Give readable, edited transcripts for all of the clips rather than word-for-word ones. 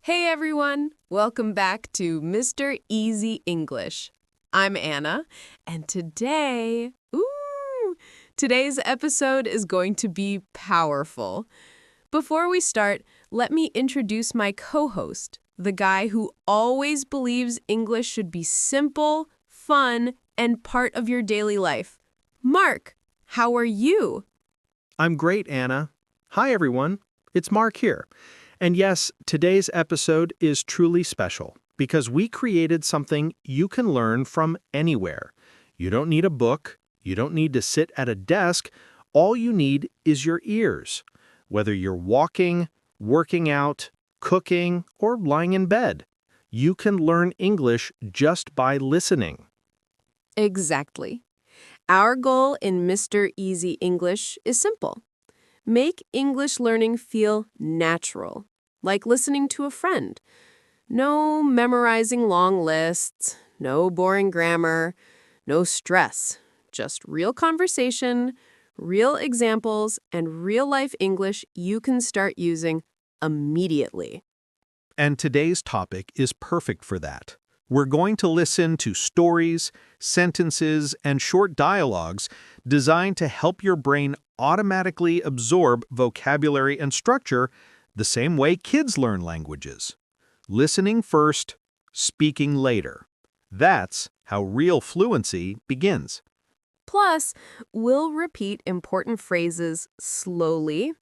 Hey everyone! Welcome back to Mr. Easy English. I'm Anna, and today's episode is going to be powerful. Before we start, let me introduce my co-host, the guy who always believes English should be simple, fun, and part of your daily life. Mark, how are you? I'm great, Anna. Hi, everyone. It's Mark here. And yes, today's episode is truly special because we created something you can learn from anywhere. You don't need a book. You don't need to sit at a desk. All you need is your ears. Whether you're walking, working out, cooking, or lying in bed, you can learn English just by listening. Exactly. Our goal in Mr. Easy English is simple. Make English learning feel natural, like listening to a friend. No memorizing long lists, no boring grammar, no stress. Just real conversation, real examples, and real-life English you can start using immediately. And today's topic is perfect for that. We're going to listen to stories, sentences, and short dialogues designed to help your brain automatically absorb vocabulary and structure the same way kids learn languages. Listening first, speaking later. That's how real fluency begins. Plus, we'll repeat important phrases slowly,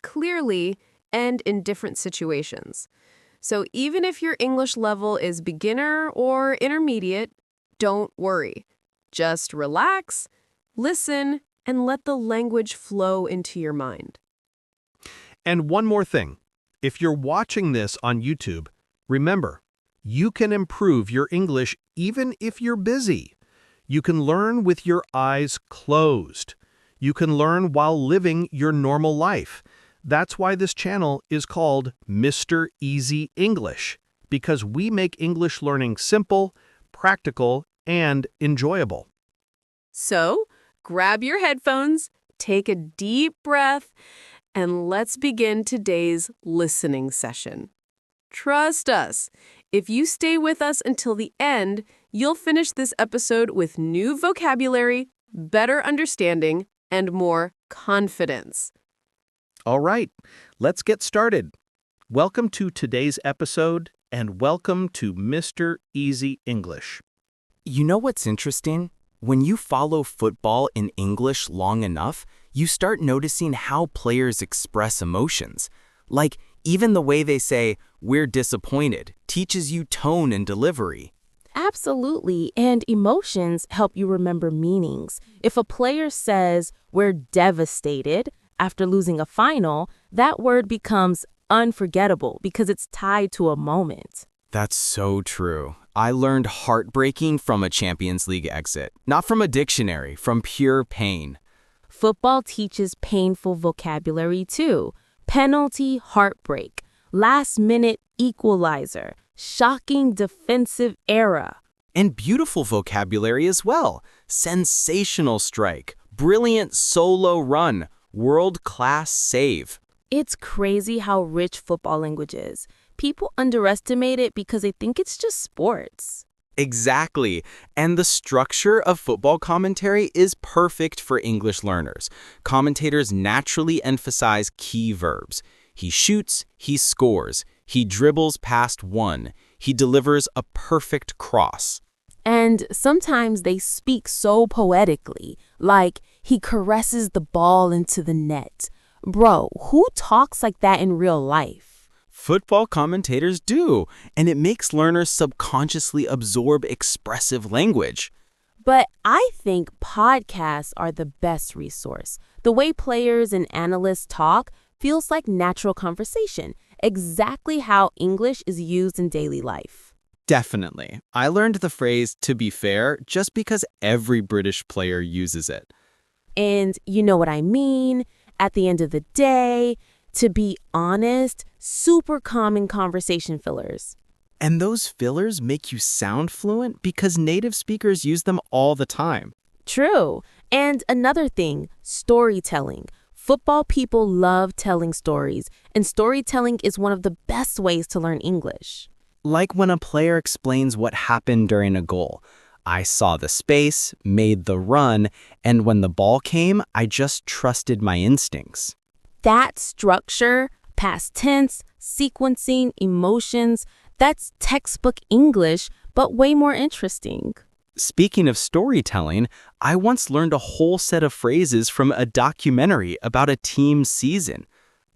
clearly, and in different situations. So even if your English level is beginner or intermediate, don't worry. Just relax, listen, and let the language flow into your mind. And one more thing. If you're watching this on YouTube, remember, you can improve your English even if you're busy. You can learn with your eyes closed. You can learn while living your normal life. That's why this channel is called Mr. Easy English, because we make English learning simple, practical, and enjoyable. So, grab your headphones, take a deep breath, and let's begin today's listening session. Trust us, if you stay with us until the end, you'll finish this episode with new vocabulary, better understanding, and more confidence. All right, let's get started. Welcome to today's episode, and welcome to Mr. Easy English. You know what's interesting? When you follow football in English long enough, you start noticing how players express emotions. Like, even the way they say, "we're disappointed," teaches you tone and delivery. Absolutely, and emotions help you remember meanings. If a player says, "we're devastated," after losing a final, that word becomes unforgettable because it's tied to a moment. That's so true. I learned heartbreaking from a Champions League exit, not from a dictionary, from pure pain. Football teaches painful vocabulary too. Penalty, heartbreak. Last-minute equalizer. Shocking defensive error. And beautiful vocabulary as well. Sensational strike. Brilliant solo run. World-class save. It's crazy how rich football language is. People underestimate it because they think it's just sports. Exactly. And the structure of football commentary is perfect for English learners. Commentators naturally emphasize key verbs. He shoots, he scores. He dribbles past one. He delivers a perfect cross. And sometimes they speak so poetically, like he caresses the ball into the net. Bro, who talks like that in real life? Football commentators do, and it makes learners subconsciously absorb expressive language. But I think podcasts are the best resource. The way players and analysts talk feels like natural conversation, exactly how English is used in daily life. Definitely. I learned the phrase "to be fair" just because every British player uses it. And you know what I mean? At the end of the day, to be honest, super common conversation fillers. And those fillers make you sound fluent because native speakers use them all the time. True. And another thing, storytelling. Football people love telling stories, and storytelling is one of the best ways to learn English. Like when a player explains what happened during a goal. I saw the space, made the run, and when the ball came, I just trusted my instincts. That structure, past tense, sequencing, emotions, that's textbook English, but way more interesting. Speaking of storytelling, I once learned a whole set of phrases from a documentary about a team's season.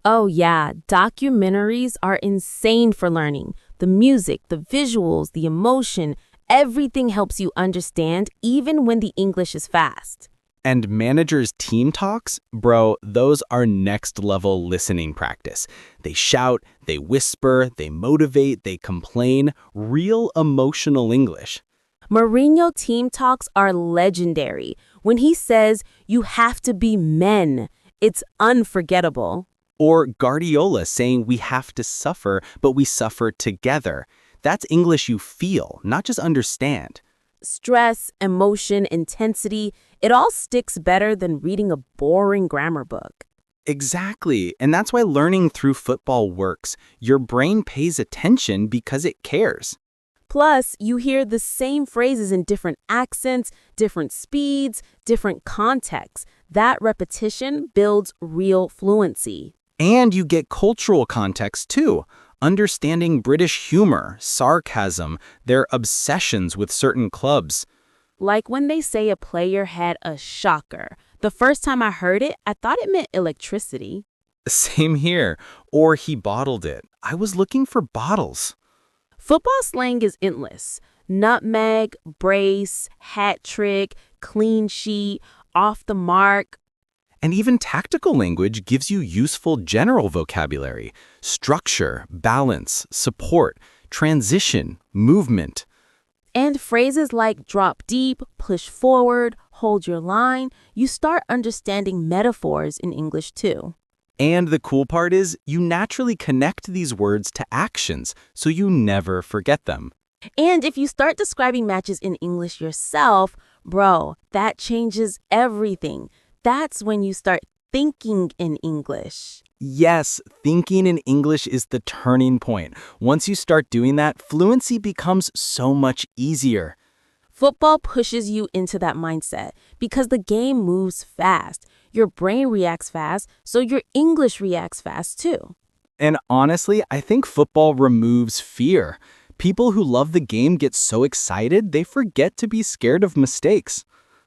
Oh yeah, documentaries are insane for learning. The music, the visuals, the emotion, everything helps you understand even when the English is fast. And managers' team talks? Bro, those are next-level listening practice. They shout, they whisper, they motivate, they complain. Real emotional English. Mourinho team talks are legendary. When he says, "You have to be men," it's unforgettable. Or Guardiola saying we have to suffer, but we suffer together. That's English you feel, not just understand. Stress, emotion, intensity, it all sticks better than reading a boring grammar book. Exactly, and that's why learning through football works. Your brain pays attention because it cares. Plus, you hear the same phrases in different accents, different speeds, different contexts. That repetition builds real fluency. And you get cultural context too. Understanding British humor, sarcasm, their obsessions with certain clubs. Like when they say a player had a shocker. The first time I heard it, I thought it meant electricity. Same here. Or he bottled it. I was looking for bottles. Football slang is endless. Nutmeg, brace, hat trick, clean sheet, off the mark. And even tactical language gives you useful general vocabulary. Structure, balance, support, transition, movement. And phrases like drop deep, push forward, hold your line, you start understanding metaphors in English too. And the cool part is, you naturally connect these words to actions, so you never forget them. And if you start describing matches in English yourself, bro, that changes everything. That's when you start thinking in English. Yes, thinking in English is the turning point. Once you start doing that, fluency becomes so much easier. Football pushes you into that mindset because the game moves fast. Your brain reacts fast, so your English reacts fast too. And honestly, I think football removes fear. People who love the game get so excited, they forget to be scared of mistakes.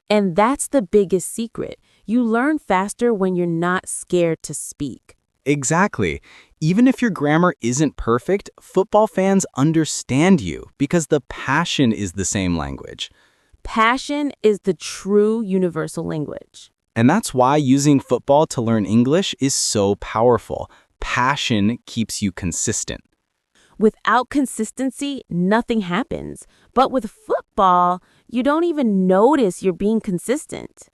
And that's the biggest secret. You learn faster when you're not scared to speak. Exactly. Even if your grammar isn't perfect, football fans understand you because the passion is the same language. Passion is the true universal language. And that's why using football to learn English is so powerful. Passion keeps you consistent. Without consistency, nothing happens. But with football, you don't even notice you're being consistent.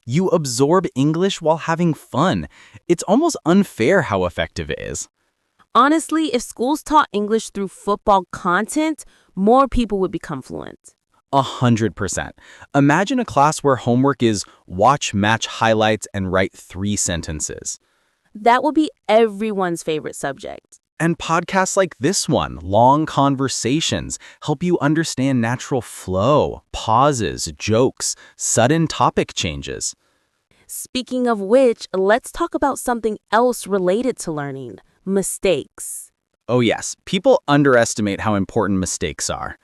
You absorb English while having fun. It's almost unfair how effective it is. Honestly, if schools taught English through football content, more people would become fluent. 100%. Imagine a class where homework is watch match highlights and write 3 sentences. That would be everyone's favorite subject. And podcasts like this one, long conversations, help you understand natural flow, pauses, jokes, sudden topic changes. Speaking of which, let's talk about something else related to learning: mistakes. Oh yes, people underestimate how important mistakes are.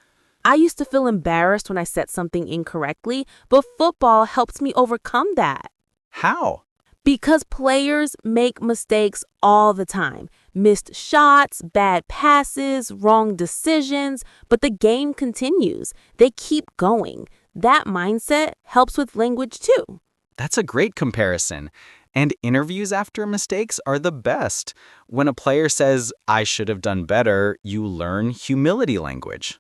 I used to feel embarrassed when I said something incorrectly, but football helps me overcome that. How? Because players make mistakes all the time. Missed shots, bad passes, wrong decisions, but the game continues. They keep going. That mindset helps with language too. That's a great comparison. And interviews after mistakes are the best. When a player says, "I should have done better," you learn humility language.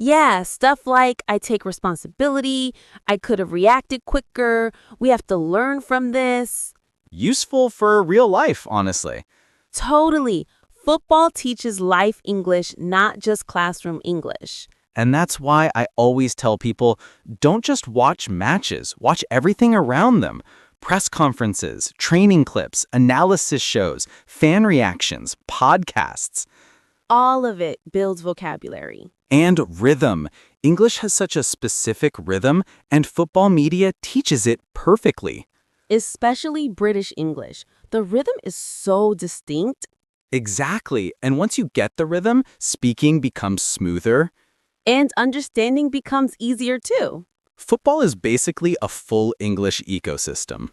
Yeah, stuff like I take responsibility, I could have reacted quicker, we have to learn from this. Useful for real life, honestly. Totally. Football teaches life English, not just classroom English. And that's why I always tell people, don't just watch matches, watch everything around them. Press conferences, training clips, analysis shows, fan reactions, podcasts. All of it builds vocabulary. And rhythm. English has such a specific rhythm, and football media teaches it perfectly. Especially British English. The rhythm is so distinct. Exactly. And once you get the rhythm, speaking becomes smoother. And understanding becomes easier too. Football is basically a full English ecosystem.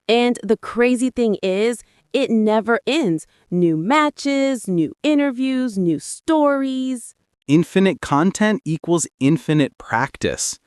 And the crazy thing is, it never ends. New matches, new interviews, new stories. Infinite content equals infinite practice.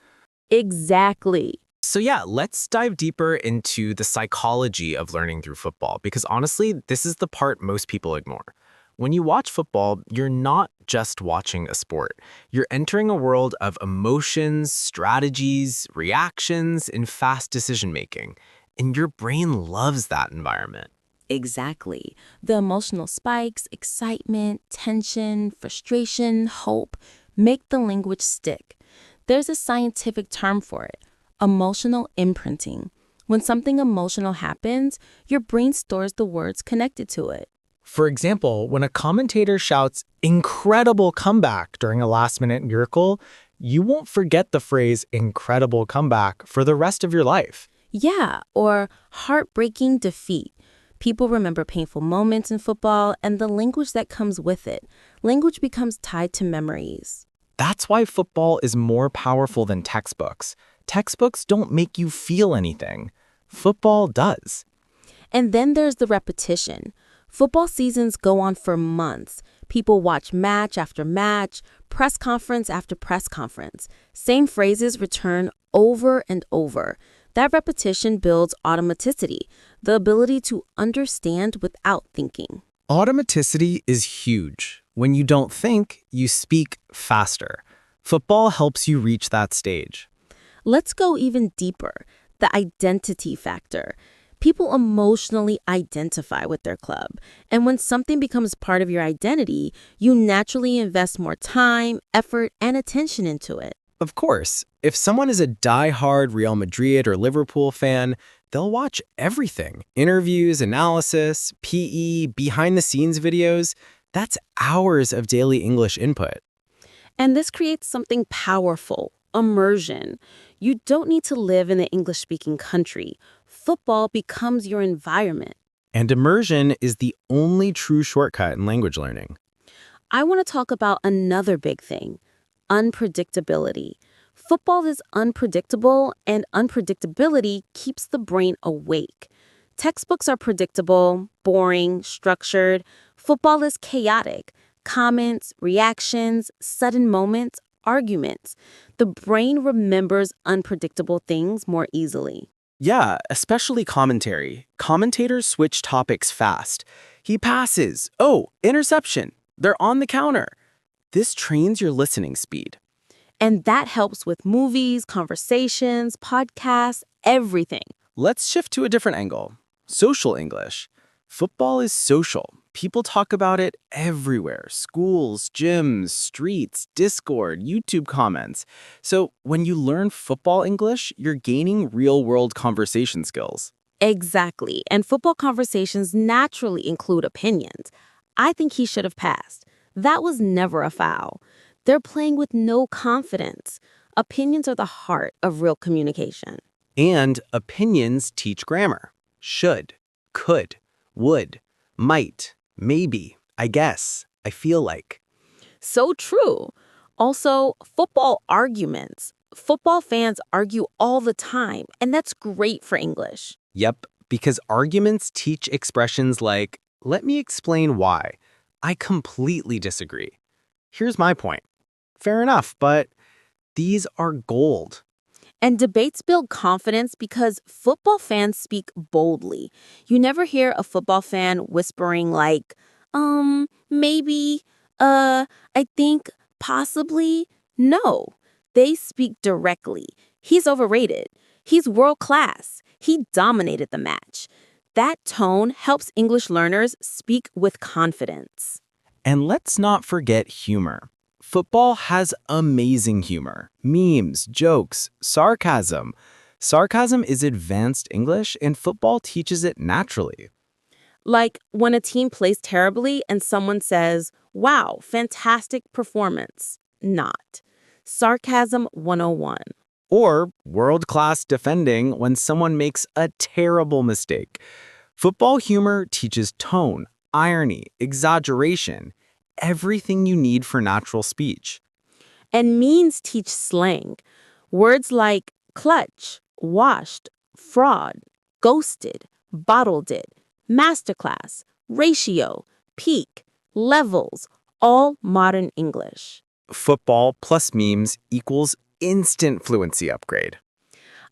Exactly. So yeah, let's dive deeper into the psychology of learning through football, because honestly, this is the part most people ignore. When you watch football, you're not just watching a sport. You're entering a world of emotions, strategies, reactions, and fast decision-making. And your brain loves that environment. Exactly. The emotional spikes, excitement, tension, frustration, hope make the language stick. There's a scientific term for it, emotional imprinting. When something emotional happens, your brain stores the words connected to it. For example, when a commentator shouts, "incredible comeback" during a last-minute miracle, you won't forget the phrase "incredible comeback" for the rest of your life. Yeah, or heartbreaking defeat. People remember painful moments in football and the language that comes with it. Language becomes tied to memories. That's why football is more powerful than textbooks. Textbooks don't make you feel anything. Football does. And then there's the repetition. Football seasons go on for months. People watch match after match, press conference after press conference. Same phrases return over and over. That repetition builds automaticity, the ability to understand without thinking. Automaticity is huge. When you don't think, you speak faster. Football helps you reach that stage. Let's go even deeper, the identity factor. People emotionally identify with their club. And when something becomes part of your identity, you naturally invest more time, effort, and attention into it. Of course, if someone is a die-hard Real Madrid or Liverpool fan, they'll watch everything. Interviews, analysis, PE, behind-the-scenes videos. That's hours of daily English input. And this creates something powerful, immersion. You don't need to live in an English-speaking country. Football becomes your environment. And immersion is the only true shortcut in language learning. I want to talk about another big thing, unpredictability. Football is unpredictable, and unpredictability keeps the brain awake. Textbooks are predictable, boring, structured. Football is chaotic. Comments, reactions, sudden moments, arguments. The brain remembers unpredictable things more easily. Yeah, especially commentary. Commentators switch topics fast. He passes. Oh, interception. They're on the counter. This trains your listening speed. And that helps with movies, conversations, podcasts, everything. Let's shift to a different angle. Social English. Football is social. People talk about it everywhere. Schools, gyms, streets, Discord, YouTube comments. So when you learn football English, you're gaining real-world conversation skills. Exactly. And football conversations naturally include opinions. I think he should have passed. That was never a foul. They're playing with no confidence. Opinions are the heart of real communication. And opinions teach grammar. Should, could, would, might, maybe, I guess, I feel like. So true. Also, football arguments. Football fans argue all the time, and that's great for English. Yep, because arguments teach expressions like, let me explain why. I completely disagree. Here's my point. Fair enough, but these are gold. And debates build confidence because football fans speak boldly. You never hear a football fan whispering like, maybe, I think, possibly. No, they speak directly. He's overrated. He's world class. He dominated the match. That tone helps English learners speak with confidence. And let's not forget humor. Football has amazing humor. Memes, jokes, sarcasm. Sarcasm is advanced English, and football teaches it naturally. Like when a team plays terribly and someone says, "Wow, fantastic performance." Not. Sarcasm 101. Or world-class defending when someone makes a terrible mistake. Football humor teaches tone, irony, exaggeration, everything you need for natural speech. And means teach slang. Words like clutch, washed, fraud, ghosted, bottled it, masterclass, ratio, peak, levels, all modern English. Football plus memes equals instant fluency upgrade.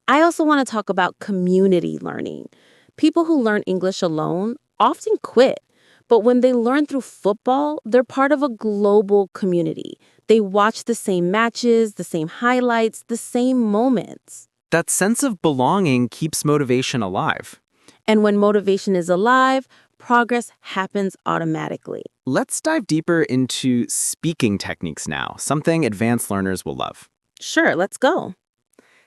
I also want to talk about community learning. People who learn English alone often quit, but when they learn through football, they're part of a global community. They watch the same matches, the same highlights, the same moments. That sense of belonging keeps motivation alive. And when motivation is alive, progress happens automatically. Let's dive deeper into speaking techniques now, something advanced learners will love. Sure, let's go.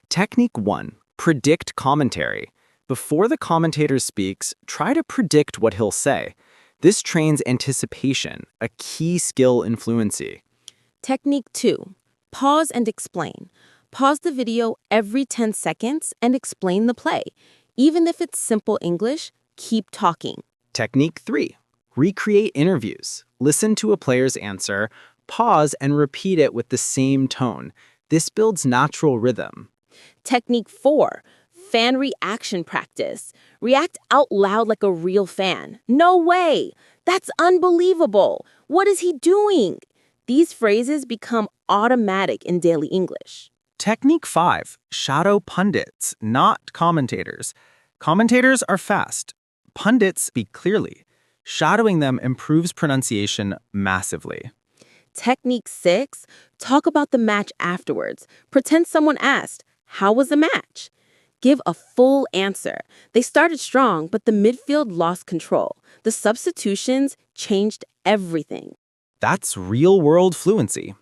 Technique 1. Predict commentary. Before the commentator speaks, try to predict what he'll say. This trains anticipation, a key skill in fluency. Technique 2. Pause and explain. Pause the video every 10 seconds and explain the play. Even if it's simple English, keep talking. Technique 3. Recreate interviews. Listen to a player's answer, pause and repeat it with the same tone. This builds natural rhythm. Technique 4. Fan reaction practice. React out loud like a real fan. No way! That's unbelievable! What is he doing? These phrases become automatic in daily English. Technique 5. Shadow pundits, not commentators. Commentators are fast. Pundits speak clearly. Shadowing them improves pronunciation massively. Technique 6. Talk about the match afterwards. Pretend someone asked, "How was the match?" Give a full answer. They started strong, but the midfield lost control. The substitutions changed everything. That's real-world fluency.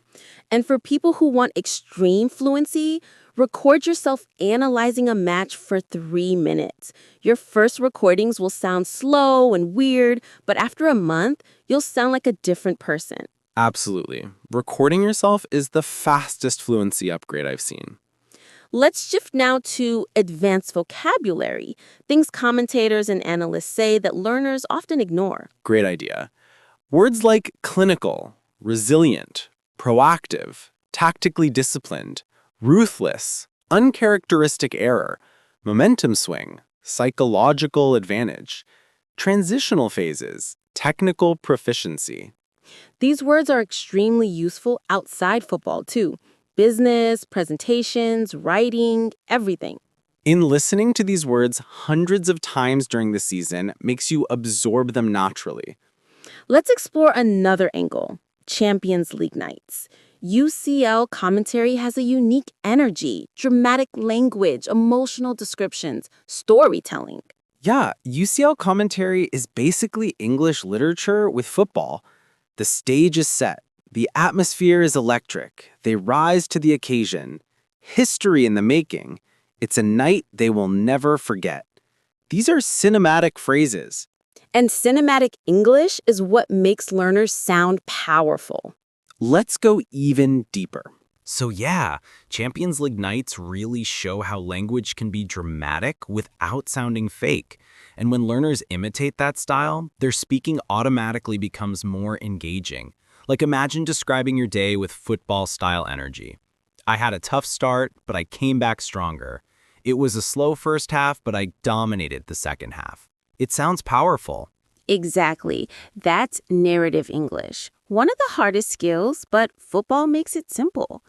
And for people who want extreme fluency, record yourself analyzing a match for 3 minutes. Your first recordings will sound slow and weird, but after a month, you'll sound like a different person. Absolutely. Recording yourself is the fastest fluency upgrade I've seen. Let's shift now to advanced vocabulary, things commentators and analysts say that learners often ignore. Great idea. Words like clinical, resilient, proactive, tactically disciplined, ruthless, uncharacteristic error, momentum swing, psychological advantage, transitional phases, technical proficiency. These words are extremely useful outside football, too. Business, presentations, writing, everything. In listening to these words hundreds of times during the season makes you absorb them naturally. Let's explore another angle, Champions League nights. UCL commentary has a unique energy, dramatic language, emotional descriptions, storytelling. Yeah, UCL commentary is basically English literature with football. The stage is set. The atmosphere is electric. They rise to the occasion. History in the making. It's a night they will never forget. These are cinematic phrases. And cinematic English is what makes learners sound powerful. Let's go even deeper. So yeah, Champions League nights really show how language can be dramatic without sounding fake. And when learners imitate that style, their speaking automatically becomes more engaging. Like imagine describing your day with football-style energy. I had a tough start, but I came back stronger. It was a slow first half, but I dominated the second half. It sounds powerful. Exactly. That's narrative English. One of the hardest skills, but football makes it simple.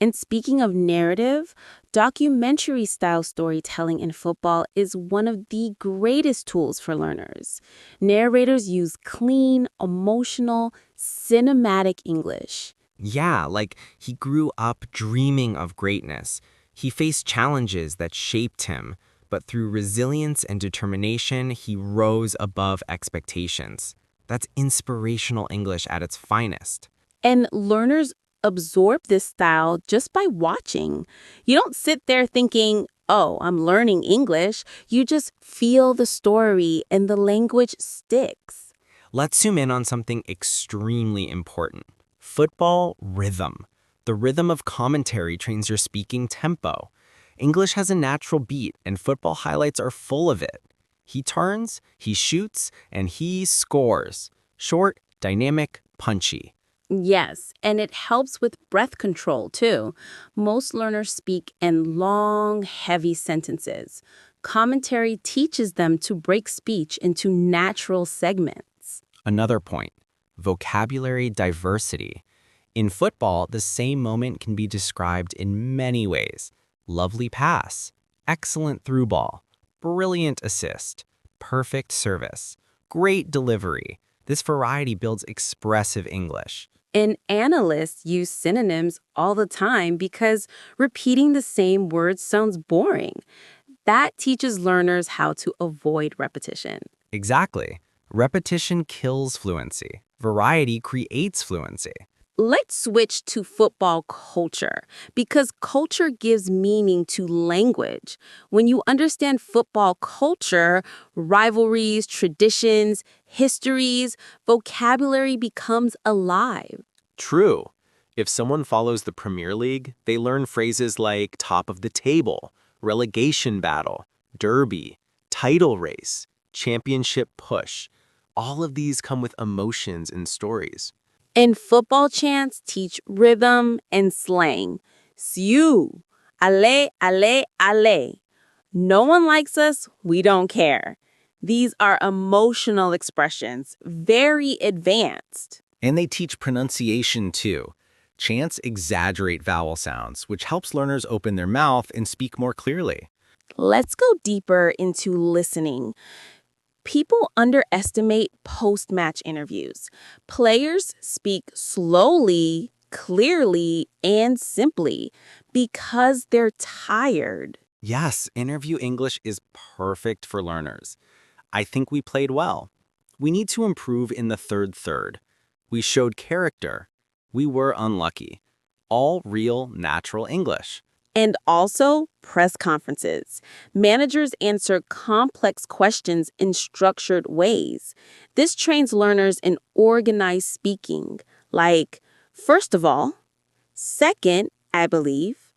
And speaking of narrative, documentary-style storytelling in football is one of the greatest tools for learners. Narrators use clean, emotional, cinematic English. Yeah, like he grew up dreaming of greatness. He faced challenges that shaped him, but through resilience and determination, he rose above expectations. That's inspirational English at its finest. And learners absorb this style just by watching. You don't sit there thinking, oh, I'm learning English. You just feel the story and the language sticks. Let's zoom in on something extremely important. Football rhythm. The rhythm of commentary trains your speaking tempo. English has a natural beat, and football highlights are full of it. He turns, he shoots, and he scores. Short, dynamic, punchy. Yes, and it helps with breath control, too. Most learners speak in long, heavy sentences. Commentary teaches them to break speech into natural segments. Another point, vocabulary diversity. In football, the same moment can be described in many ways. Lovely pass, excellent through ball, brilliant assist, perfect service, great delivery. This variety builds expressive English. And analysts use synonyms all the time because repeating the same words sounds boring. That teaches learners how to avoid repetition. Exactly. Repetition kills fluency. Variety creates fluency. Let's switch to football culture because culture gives meaning to language. When you understand football culture, rivalries, traditions, histories, vocabulary becomes alive. True. If someone follows the Premier League, they learn phrases like top of the table, relegation battle, derby, title race, championship push. All of these come with emotions and stories. And football chants teach rhythm and slang. Siu, ale, ale, ale. No one likes us, we don't care. These are emotional expressions, very advanced. And they teach pronunciation too. Chants exaggerate vowel sounds, which helps learners open their mouth and speak more clearly. Let's go deeper into listening. People underestimate post-match interviews. Players speak slowly, clearly, and simply because they're tired. Yes, interview English is perfect for learners. I think we played well. We need to improve in the third. We showed character. We were unlucky. All real, natural English. And also press conferences. Managers answer complex questions in structured ways. This trains learners in organized speaking, like, first of all, second, I believe,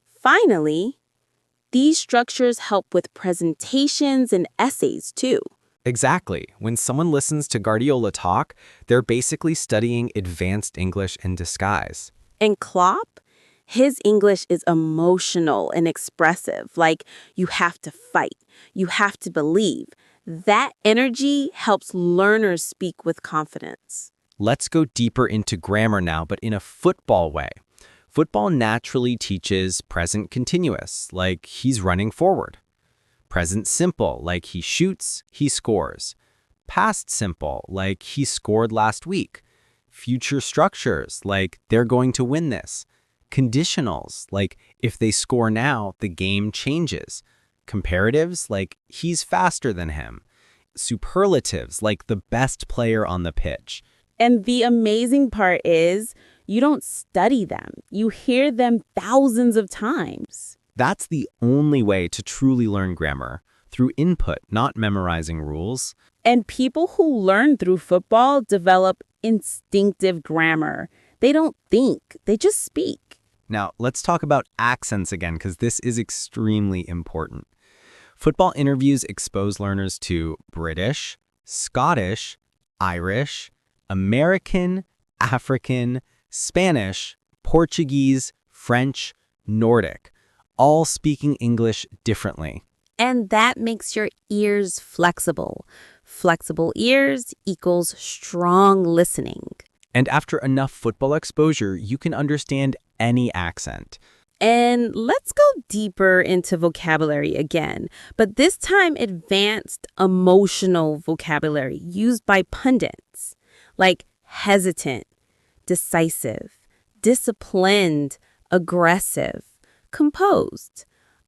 finally. These structures help with presentations and essays, too. Exactly. When someone listens to Guardiola talk, they're basically studying advanced English in disguise. And Klopp? His English is emotional and expressive, like you have to fight, you have to believe. That energy helps learners speak with confidence. Let's go deeper into grammar now, but in a football way. Football naturally teaches present continuous, like he's running forward. Present simple, like he shoots, he scores. Past simple, like he scored last week. Future structures, like they're going to win this. Conditionals, like if they score now, the game changes. Comparatives, like he's faster than him. Superlatives, like the best player on the pitch. And the amazing part is you don't study them. You hear them thousands of times. That's the only way to truly learn grammar, through input, not memorizing rules. And people who learn through football develop instinctive grammar. They don't think, they just speak. Now, let's talk about accents again, because this is extremely important. Football interviews expose learners to British, Scottish, Irish, American, African, Spanish, Portuguese, French, Nordic, all speaking English differently. And that makes your ears flexible. Flexible ears equals strong listening. And after enough football exposure, you can understand any accent. And let's go deeper into vocabulary again, but this time advanced emotional vocabulary used by pundits, like hesitant, decisive, disciplined, aggressive, composed,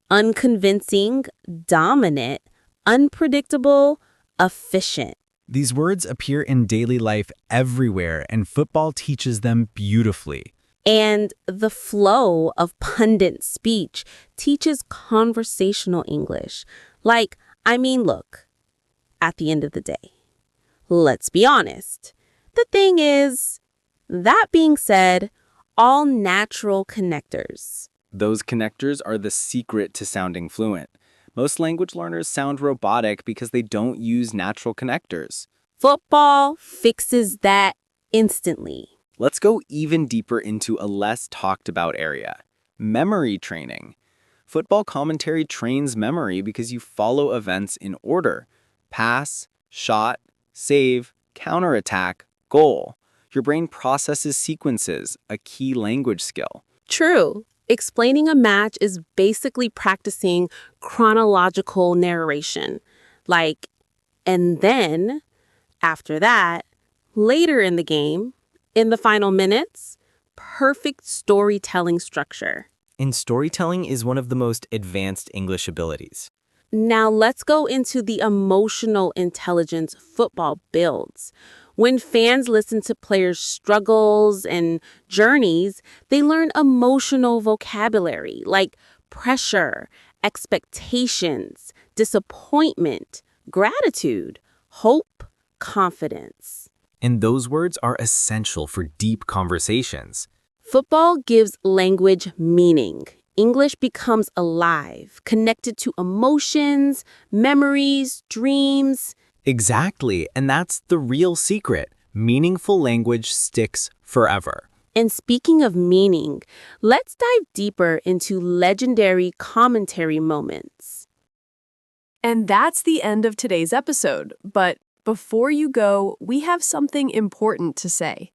unconvincing, dominant, unpredictable, efficient. These words appear in daily life everywhere, and football teaches them beautifully. And the flow of pundit speech teaches conversational English. Like, look, at the end of the day, let's be honest. The thing is, that being said, all natural connectors. Those connectors are the secret to sounding fluent. Most language learners sound robotic because they don't use natural connectors. Football fixes that instantly. Let's go even deeper into a less talked about area. Memory training. Football commentary trains memory because you follow events in order. Pass, shot, save, counterattack, goal. Your brain processes sequences, a key language skill. True. Explaining a match is basically practicing chronological narration. Like, and then, after that, later in the game, in the final minutes, perfect storytelling structure. And storytelling is one of the most advanced English abilities. Now let's go into the emotional intelligence football builds. When fans listen to players' struggles and journeys, they learn emotional vocabulary like pressure, expectations, disappointment, gratitude, hope, confidence. And those words are essential for deep conversations. Football gives language meaning. English becomes alive, connected to emotions, memories, dreams. Exactly, and that's the real secret. Meaningful language sticks forever. And speaking of meaning, let's dive deeper into legendary commentary moments. And that's the end of today's episode. But before you go, we have something important to say.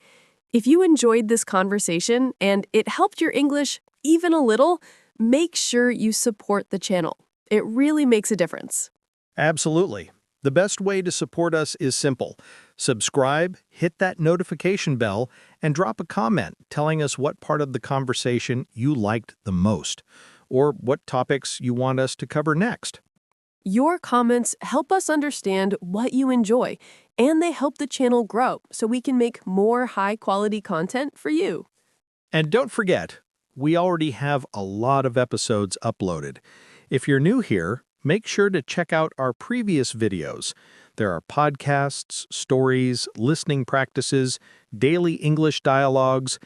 If you enjoyed this conversation and it helped your English even a little, make sure you support the channel. It really makes a difference. Absolutely. The best way to support us is simple. Subscribe, hit that notification bell, and drop a comment telling us what part of the conversation you liked the most, or what topics you want us to cover next. Your comments help us understand what you enjoy, and they help the channel grow so we can make more high-quality content for you. And don't forget, we already have a lot of episodes uploaded. If you're new here, make sure to check out our previous videos. There are podcasts, stories, listening practices, daily English dialogues,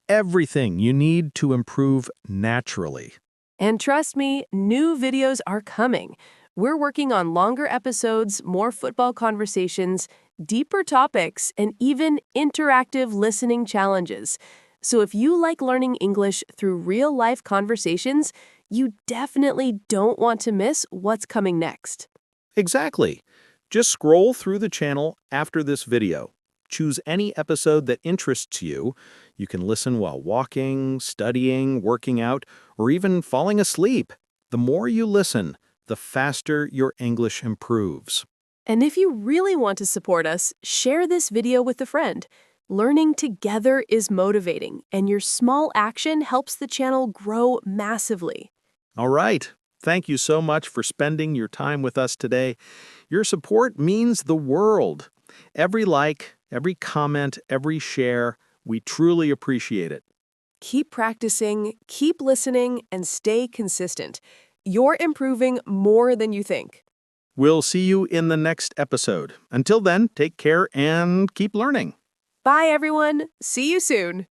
everything you need to improve naturally. And trust me, new videos are coming. We're working on longer episodes, more football conversations, deeper topics, and even interactive listening challenges. So if you like learning English through real-life conversations, you definitely don't want to miss what's coming next. Exactly. Just scroll through the channel after this video. Choose any episode that interests you. You can listen while walking, studying, working out, or even falling asleep. The more you listen, the faster your English improves. And if you really want to support us, share this video with a friend. Learning together is motivating, and your small action helps the channel grow massively. All right. Thank you so much for spending your time with us today. Your support means the world. Every like, every comment, every share, we truly appreciate it. Keep practicing, keep listening, and stay consistent. You're improving more than you think. We'll see you in the next episode. Until then, take care and keep learning. Bye, everyone. See you soon.